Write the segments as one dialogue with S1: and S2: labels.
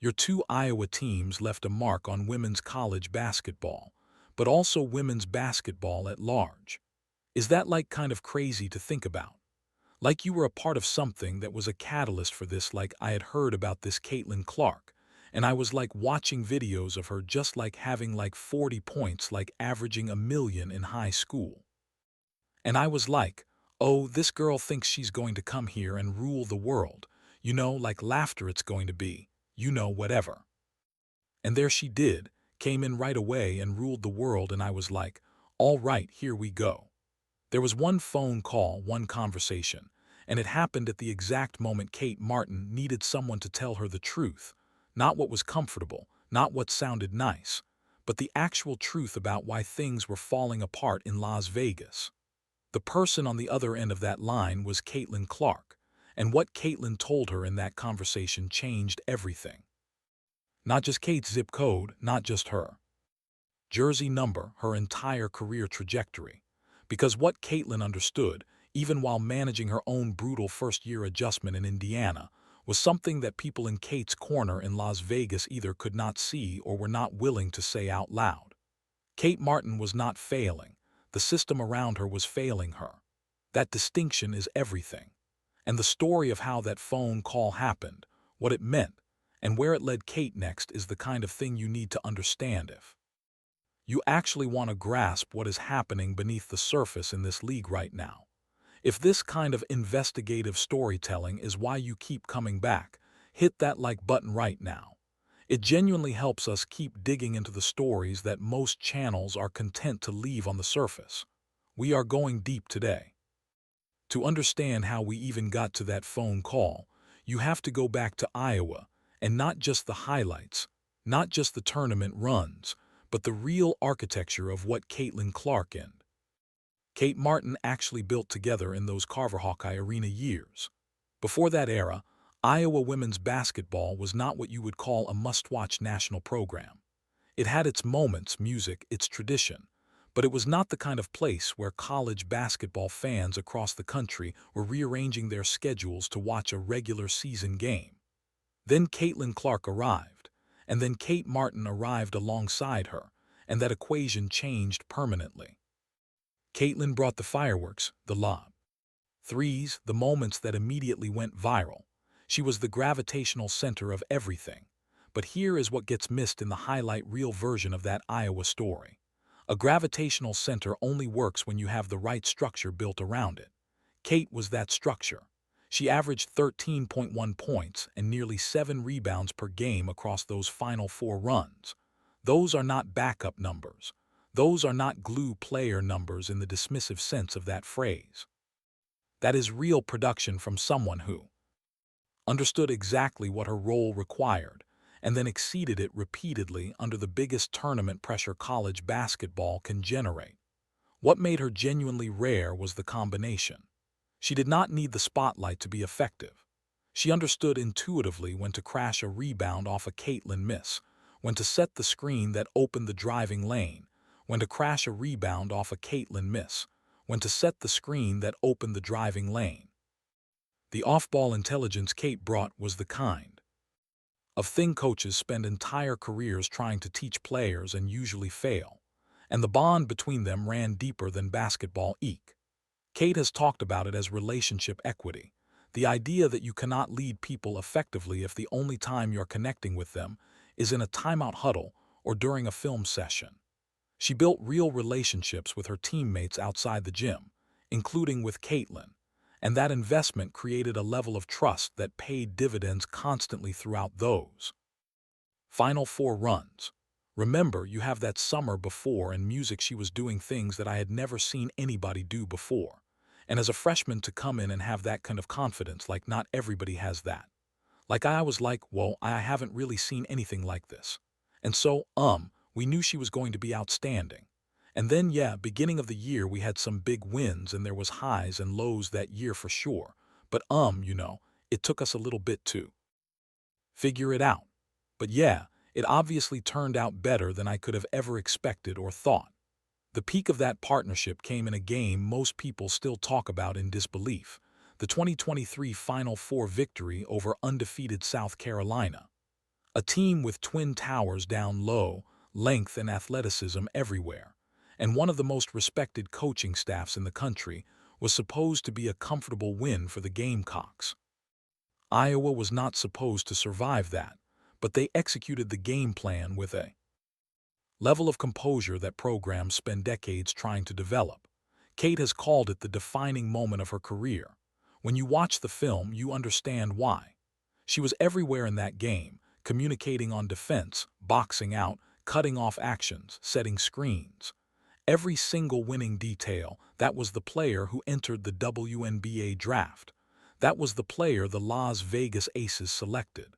S1: Your two Iowa teams left a mark on women's college basketball, but also women's basketball at large. Is that like kind of crazy to think about? Like you were a part of something that was a catalyst for this, like I had heard about this Caitlin Clark, and I was like watching videos of her just like having like 40 points, like averaging a million in high school. And I was like, oh, this girl thinks she's going to come here and rule the world. Like laughter it's going to be. Whatever. And there she did, came in right away and ruled the world, and I was like, all right, here we go. There was one phone call, one conversation, and it happened at the exact moment Kate Martin needed someone to tell her the truth. Not what was comfortable, not what sounded nice, but the actual truth about why things were falling apart in Las Vegas. The person on the other end of that line was Caitlin Clark, and what Caitlin told her in that conversation changed everything. Not just Kate's zip code, not just her jersey number, her entire career trajectory. Because what Caitlin understood, even while managing her own brutal first-year adjustment in Indiana, was something that people in Kate's corner in Las Vegas either could not see or were not willing to say out loud. Kate Martin was not failing. The system around her was failing her. That distinction is everything. And the story of how that phone call happened, what it meant, and where it led Kate next is the kind of thing you need to understand if you actually want to grasp what is happening beneath the surface in this league right now. If this kind of investigative storytelling is why you keep coming back, hit that like button right now. It genuinely helps us keep digging into the stories that most channels are content to leave on the surface. We are going deep today. To understand how we even got to that phone call, you have to go back to Iowa, and not just the highlights, not just the tournament runs, but the real architecture of what Caitlin Clark and Kate Martin actually built together in those Carver Hawkeye Arena years. Before that era, Iowa women's basketball was not what you would call a must-watch national program. It had its moments, music, its tradition, but it was not the kind of place where college basketball fans across the country were rearranging their schedules to watch a regular season game. Then Caitlin Clark arrived, and then Kate Martin arrived alongside her, and that equation changed permanently. Caitlin brought the fireworks, the lob threes, the moments that immediately went viral. She was the gravitational center of everything. But here is what gets missed in the highlight reel version of that Iowa story. A gravitational center only works when you have the right structure built around it. Kate was that structure. She averaged 13.1 points and nearly 7 rebounds per game across those final 4 runs. Those are not backup numbers. Those are not glue player numbers in the dismissive sense of that phrase. That is real production from someone who understood exactly what her role required and then exceeded it repeatedly under the biggest tournament pressure college basketball can generate. What made her genuinely rare was the combination. She did not need the spotlight to be effective. She understood intuitively when to crash a rebound off a Caitlin miss, when to set the screen that opened the driving lane, when to crash a rebound off a Caitlin miss, when to set the screen that opened the driving lane. The off-ball intelligence Kate brought was the kind of thing coaches spend entire careers trying to teach players and usually fail, and the bond between them ran deeper than basketball eek. Kate has talked about it as relationship equity, the idea that you cannot lead people effectively if the only time you're connecting with them is in a timeout huddle or during a film session. She built real relationships with her teammates outside the gym, including with Caitlin, and that investment created a level of trust that paid dividends constantly throughout those final 4 runs. Remember, you have that summer before and music she was doing things that I had never seen anybody do before. And as a freshman to come in and have that kind of confidence, like not everybody has that. Like I was like, whoa, I haven't really seen anything like this. And so, we knew she was going to be outstanding. And then, yeah, beginning of the year we had some big wins and there was highs and lows that year for sure. But, it took us a little bit to figure it out. But yeah, it obviously turned out better than I could have ever expected or thought. The peak of that partnership came in a game most people still talk about in disbelief, the 2023 Final Four victory over undefeated South Carolina. A team with twin towers down low, length and athleticism everywhere, and one of the most respected coaching staffs in the country was supposed to be a comfortable win for the Gamecocks. Iowa was not supposed to survive that, but they executed the game plan with a level of composure that programs spend decades trying to develop. Kate has called it the defining moment of her career. When you watch the film, you understand why. She was everywhere in that game, communicating on defense, boxing out, cutting off actions, setting screens. Every single winning detail, that was the player who entered the WNBA draft. That was the player the Las Vegas Aces selected.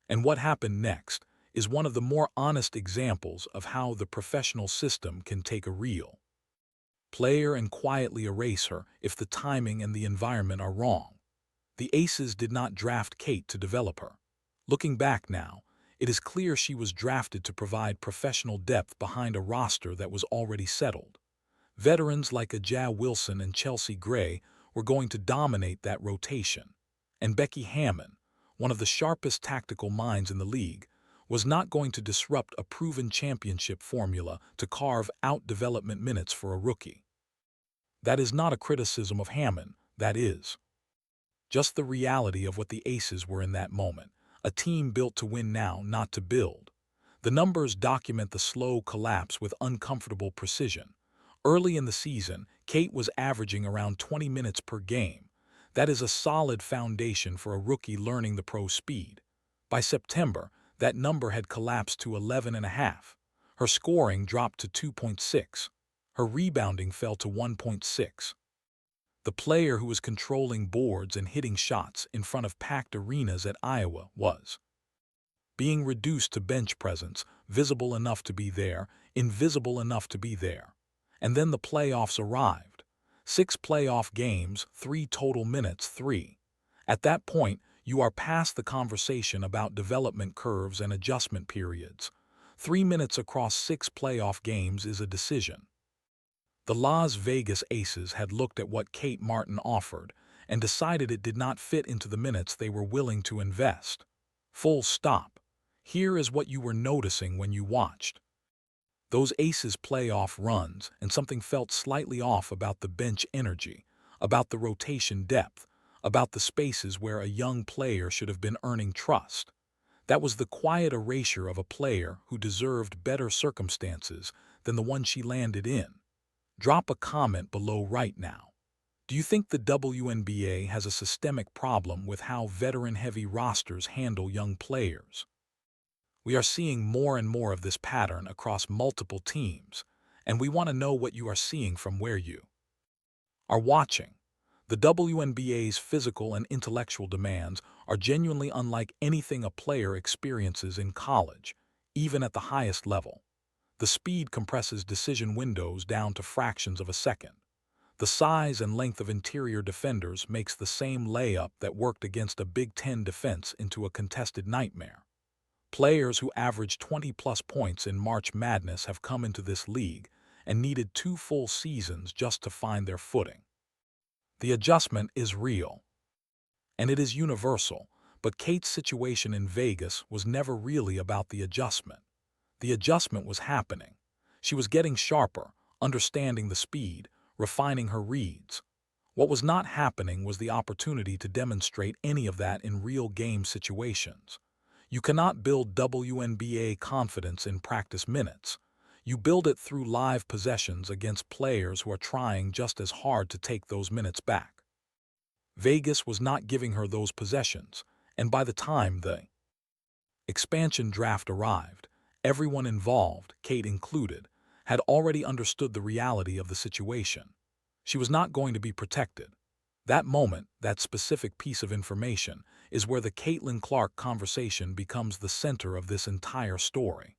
S1: And what happened next is one of the more honest examples of how the professional system can take a real player and quietly erase her if the timing and the environment are wrong. The Aces did not draft Kate to develop her. Looking back now, it is clear she was drafted to provide professional depth behind a roster that was already settled. Veterans like Ajah Wilson and Chelsea Gray were going to dominate that rotation. And Becky Hammon, one of the sharpest tactical minds in the league, was not going to disrupt a proven championship formula to carve out development minutes for a rookie. That is not a criticism of Hammon, that is just the reality of what the Aces were in that moment, a team built to win now, not to build. The numbers document the slow collapse with uncomfortable precision. Early in the season, Kate was averaging around 20 minutes per game. That is a solid foundation for a rookie learning the pro speed. By September, that number had collapsed to 11.5. Her scoring dropped to 2.6. Her rebounding fell to 1.6. The player who was controlling boards and hitting shots in front of packed arenas at Iowa was being reduced to bench presence, visible enough to be there, invisible enough to be there. And then the playoffs arrived. 6 playoff games, 3 total minutes, 3. At that point, you are past the conversation about development curves and adjustment periods. 3 minutes across 6 playoff games is a decision. The Las Vegas Aces had looked at what Kate Martin offered and decided it did not fit into the minutes they were willing to invest. Full stop. Here is what you were noticing when you watched those Aces playoff runs, and something felt slightly off about the bench energy, about the rotation depth, about the spaces where a young player should have been earning trust. That was the quiet erasure of a player who deserved better circumstances than the one she landed in. Drop a comment below right now. Do you think the WNBA has a systemic problem with how veteran-heavy rosters handle young players? We are seeing more and more of this pattern across multiple teams, and we want to know what you are seeing from where you are watching. The WNBA's physical and intellectual demands are genuinely unlike anything a player experiences in college, even at the highest level. The speed compresses decision windows down to fractions of a second. The size and length of interior defenders makes the same layup that worked against a Big Ten defense into a contested nightmare. Players who averaged 20-plus points in March Madness have come into this league and needed 2 full seasons just to find their footing. The adjustment is real, and it is universal, but Kate's situation in Vegas was never really about the adjustment. The adjustment was happening. She was getting sharper, understanding the speed, refining her reads. What was not happening was the opportunity to demonstrate any of that in real game situations. You cannot build WNBA confidence in practice minutes. You build it through live possessions against players who are trying just as hard to take those minutes back. Vegas was not giving her those possessions, and by the time the expansion draft arrived, everyone involved, Kate included, had already understood the reality of the situation. She was not going to be protected. That moment, that specific piece of information, is where the Caitlin Clark conversation becomes the center of this entire story.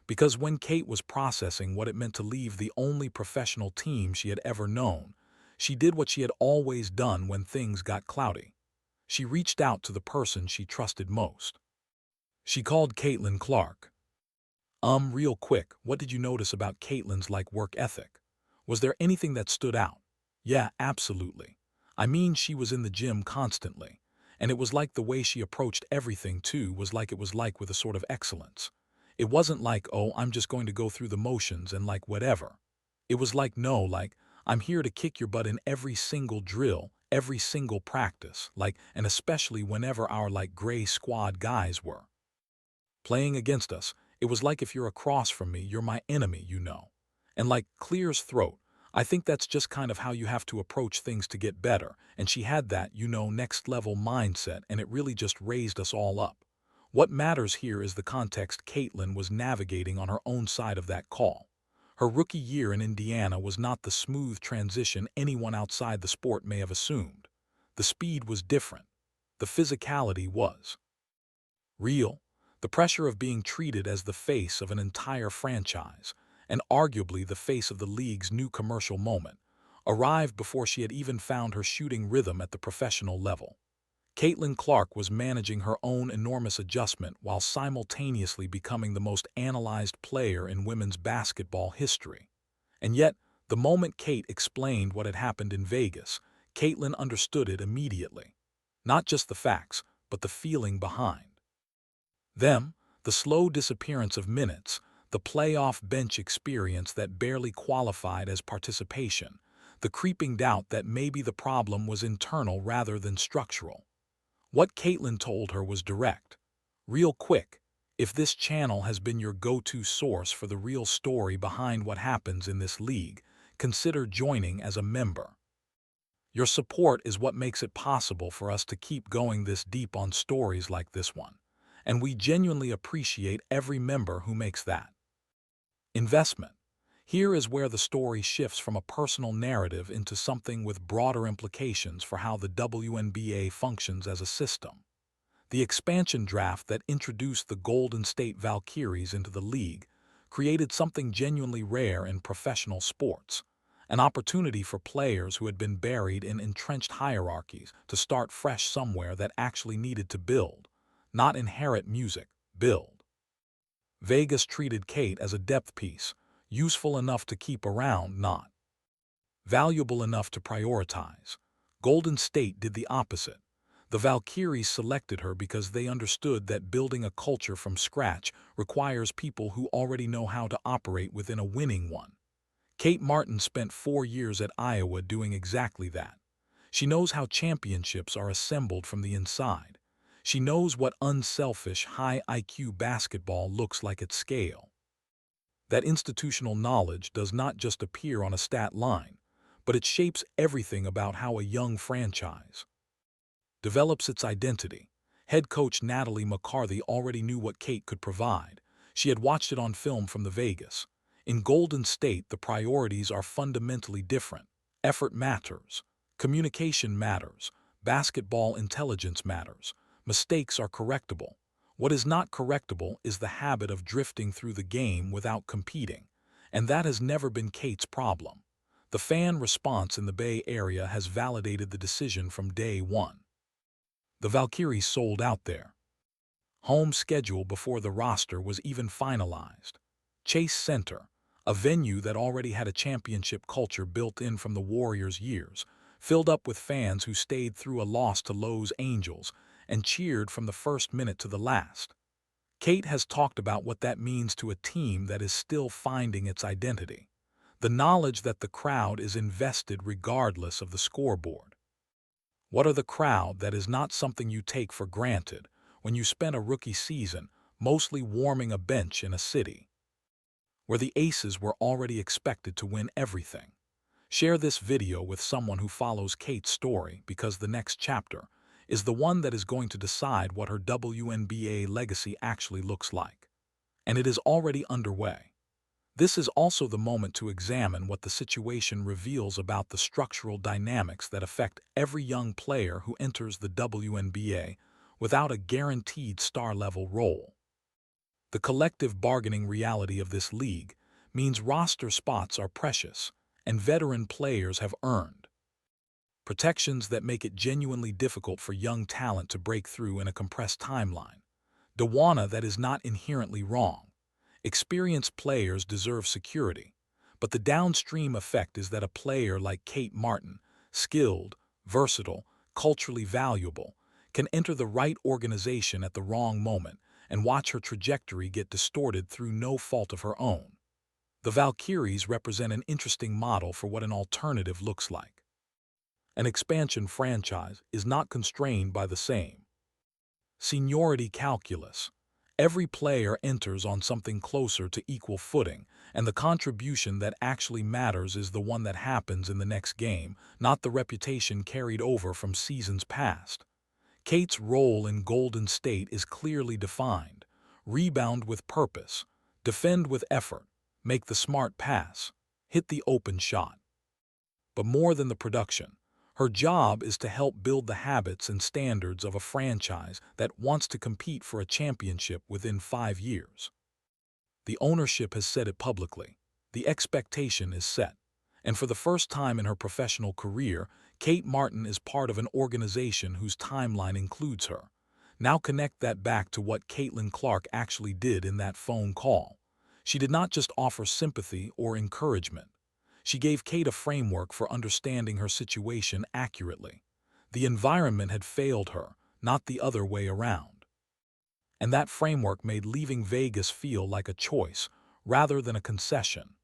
S1: Because when Kate was processing what it meant to leave the only professional team she had ever known, she did what she had always done when things got cloudy. She reached out to the person she trusted most. She called Caitlin Clark. Real quick, what did you notice about Caitlin's work ethic? Was there anything that stood out? Yeah, absolutely. I mean, she was in the gym constantly. And it was like the way she approached everything, too, was like it was like with a sort of excellence. It wasn't like, oh, I'm just going to go through the motions and like whatever. It was like, no, like, I'm here to kick your butt in every single drill, every single practice, like, and especially whenever our like gray squad guys were playing against us. It was like if you're across from me, you're my enemy, you know. And like clear's throat, I think that's just kind of how you have to approach things to get better. And she had that, you know, next level mindset, and it really just raised us all up. What matters here is the context Caitlin was navigating on her own side of that call. Her rookie year in Indiana was not the smooth transition anyone outside the sport may have assumed. The speed was different. The physicality was real. The pressure of being treated as the face of an entire franchise, and arguably the face of the league's new commercial moment, arrived before she had even found her shooting rhythm at the professional level. Caitlin Clark was managing her own enormous adjustment while simultaneously becoming the most analyzed player in women's basketball history. And yet, the moment Kate explained what had happened in Vegas, Caitlin understood it immediately. Not just the facts, but the feeling behind them, the slow disappearance of minutes, the playoff bench experience that barely qualified as participation, the creeping doubt that maybe the problem was internal rather than structural. What Caitlin told her was direct. Real quick, if this channel has been your go-to source for the real story behind what happens in this league, consider joining as a member. Your support is what makes it possible for us to keep going this deep on stories like this one, and we genuinely appreciate every member who makes that investment. Here is where the story shifts from a personal narrative into something with broader implications for how the WNBA functions as a system. The expansion draft that introduced the Golden State Valkyries into the league created something genuinely rare in professional sports, an opportunity for players who had been buried in entrenched hierarchies to start fresh somewhere that actually needed to build, not inherit music, build. Vegas treated Kate as a depth piece, useful enough to keep around, not valuable enough to prioritize. Golden State did the opposite. The Valkyries selected her because they understood that building a culture from scratch requires people who already know how to operate within a winning one. Kate Martin spent 4 years at Iowa doing exactly that. She knows how championships are assembled from the inside. She knows what unselfish, high IQ basketball looks like at scale. That institutional knowledge does not just appear on a stat line, but it shapes everything about how a young franchise develops its identity. Head coach Natalie McCarthy already knew what Kate could provide. She had watched it on film from the Vegas. In Golden State, the priorities are fundamentally different. Effort matters. Communication matters. Basketball intelligence matters. Mistakes are correctable. What is not correctable is the habit of drifting through the game without competing. And that has never been Kate's problem. The fan response in the Bay Area has validated the decision from day one. The Valkyries sold out their home schedule before the roster was even finalized. Chase Center, a venue that already had a championship culture built in from the Warriors' years, filled up with fans who stayed through a loss to Los Angeles and cheered from the first minute to the last. Kate has talked about what that means to a team that is still finding its identity. The knowledge that the crowd is invested regardless of the scoreboard. What are the crowd that is not something you take for granted when you spent a rookie season mostly warming a bench in a city where the aces were already expected to win everything? Share this video with someone who follows Kate's story, because the next chapter is the one that is going to decide what her WNBA legacy actually looks like. And it is already underway. This is also the moment to examine what the situation reveals about the structural dynamics that affect every young player who enters the WNBA without a guaranteed star-level role. The collective bargaining reality of this league means roster spots are precious, and veteran players have earned protections that make it genuinely difficult for young talent to break through in a compressed timeline. Dawana, that is not inherently wrong. Experienced players deserve security, but the downstream effect is that a player like Kate Martin, skilled, versatile, culturally valuable, can enter the right organization at the wrong moment and watch her trajectory get distorted through no fault of her own. The Valkyries represent an interesting model for what an alternative looks like. An expansion franchise is not constrained by the same seniority calculus. Every player enters on something closer to equal footing, and the contribution that actually matters is the one that happens in the next game, not the reputation carried over from seasons past. Kate's role in Golden State is clearly defined. Rebound with purpose, defend with effort, make the smart pass, hit the open shot. But more than the production, her job is to help build the habits and standards of a franchise that wants to compete for a championship within 5 years. The ownership has said it publicly. The expectation is set. And for the first time in her professional career, Kate Martin is part of an organization whose timeline includes her. Now connect that back to what Caitlin Clark actually did in that phone call. She did not just offer sympathy or encouragement. She gave Kate a framework for understanding her situation accurately. The environment had failed her, not the other way around. And that framework made leaving Vegas feel like a choice rather than a concession.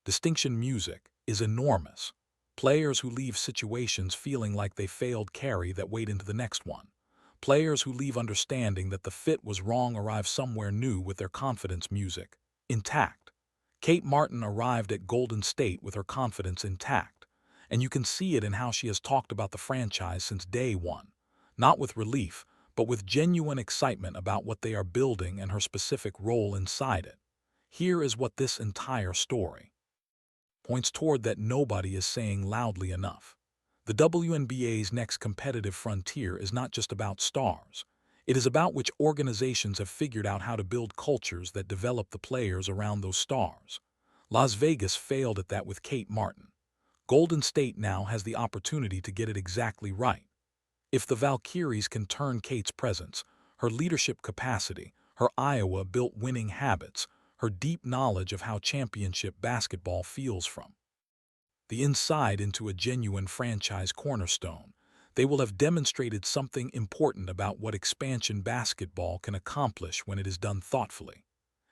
S1: Distinction music is enormous. Players who leave situations feeling like they failed carry that weight into the next one. Players who leave understanding that the fit was wrong arrive somewhere new with their confidence music intact. Kate Martin arrived at Golden State with her confidence intact, and you can see it in how she has talked about the franchise since day one, not with relief, but with genuine excitement about what they are building and her specific role inside it. Here is what this entire story points toward that nobody is saying loudly enough. The WNBA's next competitive frontier is not just about stars. It is about which organizations have figured out how to build cultures that develop the players around those stars. Las Vegas failed at that with Kate Martin. Golden State now has the opportunity to get it exactly right. If the Valkyries can turn Kate's presence, her leadership capacity, her Iowa-built winning habits, her deep knowledge of how championship basketball feels from the inside into a genuine franchise cornerstone, they will have demonstrated something important about what expansion basketball can accomplish when it is done thoughtfully.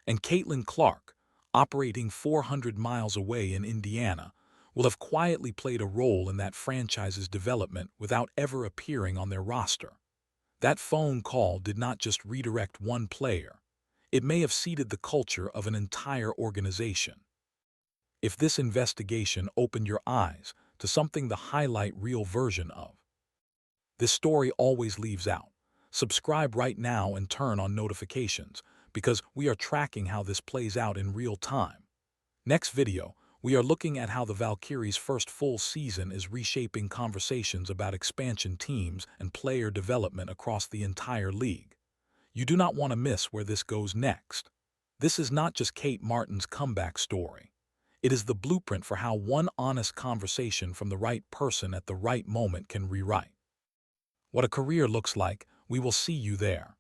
S1: And Caitlin Clark, operating 400 miles away in Indiana, will have quietly played a role in that franchise's development without ever appearing on their roster. That phone call did not just redirect one player. It may have seeded the culture of an entire organization. If this investigation opened your eyes to something the highlight reel version of this story always leaves out, subscribe right now and turn on notifications, because we are tracking how this plays out in real time. Next video, we are looking at how the Valkyries' first full season is reshaping conversations about expansion teams and player development across the entire league. You do not want to miss where this goes next. This is not just Kate Martin's comeback story. It is the blueprint for how one honest conversation from the right person at the right moment can rewrite what a career looks like. We will see you there.